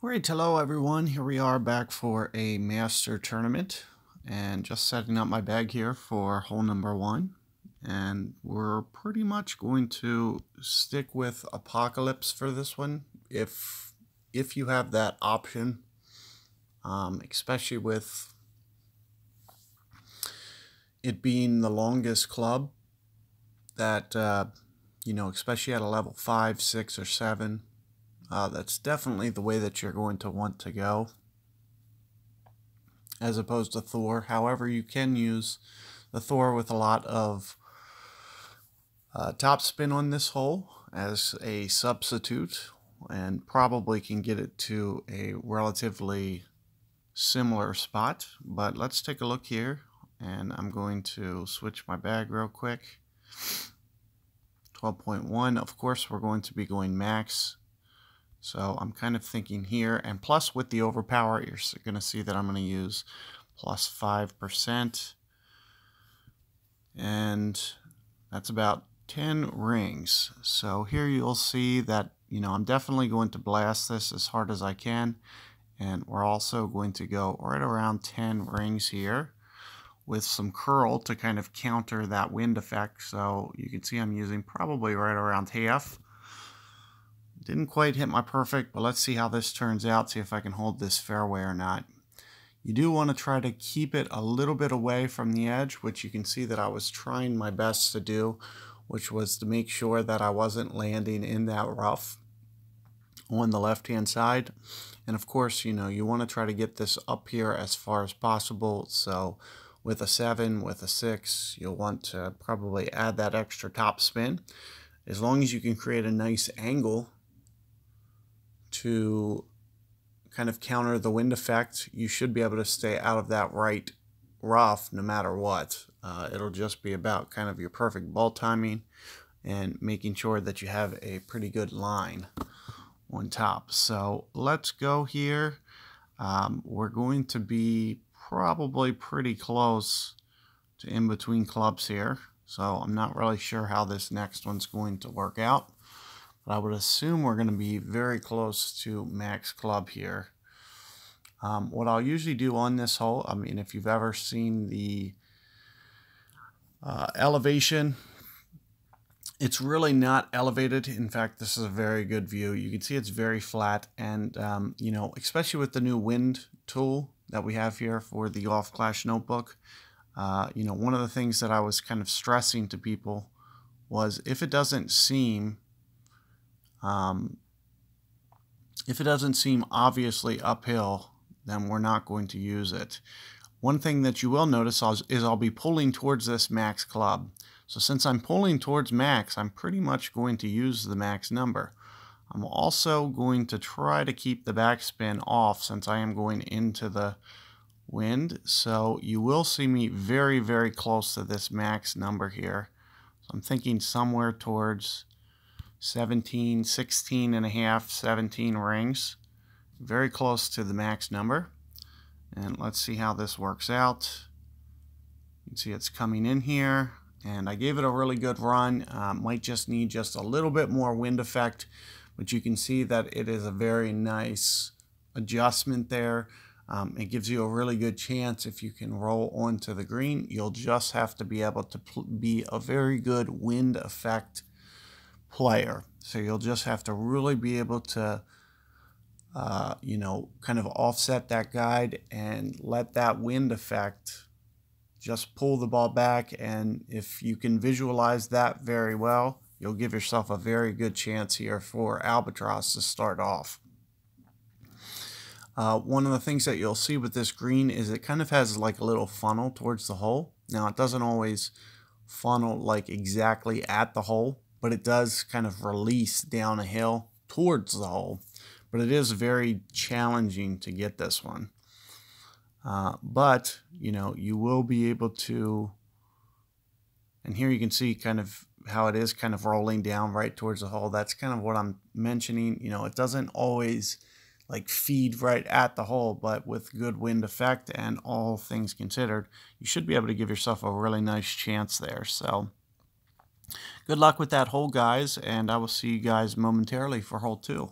Alright, hello everyone. Here we are back for a master tournament and just setting up my bag here for hole number 1. And we're pretty much going to stick with Apocalypse for this one if you have that option, especially with it being the longest club that especially at a level 5, 6, or 7. That's definitely the way that you're going to want to go, as opposed to Thor. However, you can use the Thor with a lot of topspin on this hole as a substitute, and probably can get it to a relatively similar spot. But let's take a look here, and I'm going to switch my bag real quick. 12.1, of course we're going to be going max. So I'm kind of thinking here, and plus with the overpower, you're going to see that I'm going to use plus 5. And that's about 10 rings. So here you'll see that, I'm definitely going to blast this as hard as I can. And we're also going to go right around 10 rings here with some curl to kind of counter that wind effect. So you can see I'm using probably right around half. Didn't quite hit my perfect, but let's see how this turns out, see if I can hold this fairway or not. You do want to try to keep it a little bit away from the edge, which you can see that I was trying my best to do, which was to make sure that I wasn't landing in that rough on the left-hand side. And of course, you want to try to get this up here as far as possible. So with a 7, with a 6, you'll want to probably add that extra top spin. As long as you can create a nice angle to kind of counter the wind effect, you should be able to stay out of that right rough no matter what. It'll just be about kind of your perfect ball timing and making sure that you have a pretty good line on top. So let's go here. We're going to be probably pretty close to in between clubs here. So I'm not really sure how this next one's going to work out. But I would assume we're going to be very close to max club here. What I'll usually do on this hole, if you've ever seen the elevation, it's really not elevated. In fact, this is a very good view. You can see it's very flat, and especially with the new wind tool that we have here for the Golf Clash notebook, one of the things that I was kind of stressing to people was if it doesn't seem obviously uphill, then we're not going to use it. One thing that you will notice is I'll be pulling towards this max club. So since I'm pulling towards max, I'm pretty much going to use the max number. I'm also going to try to keep the backspin off since I am going into the wind. So you will see me very, very close to this max number here. So I'm thinking somewhere towards 17, 16 and a half, 17 rings. Very close to the max number. And let's see how this works out. You can see it's coming in here. And I gave it a really good run. Might just need just a little bit more wind effect. But you can see that it is a very nice adjustment there. It gives you a really good chance if you can roll onto the green. You'll just have to be able to be a very good wind effect player. So you'll just have to really be able to kind of offset that guide and let that wind effect just pull the ball back. And if you can visualize that very well, you'll give yourself a very good chance here for Albatross to start off. One of the things that you'll see with this green is it kind of has like a little funnel towards the hole. Now it doesn't always funnel like exactly at the hole, but it does kind of release down a hill towards the hole. But it is very challenging to get this one. But, you will be able to, and here you can see kind of how it is kind of rolling down right towards the hole. That's kind of what I'm mentioning. It doesn't always like feed right at the hole, but with good wind effect and all things considered, you should be able to give yourself a really nice chance there. So good luck with that hole, guys, and I will see you guys momentarily for hole 2.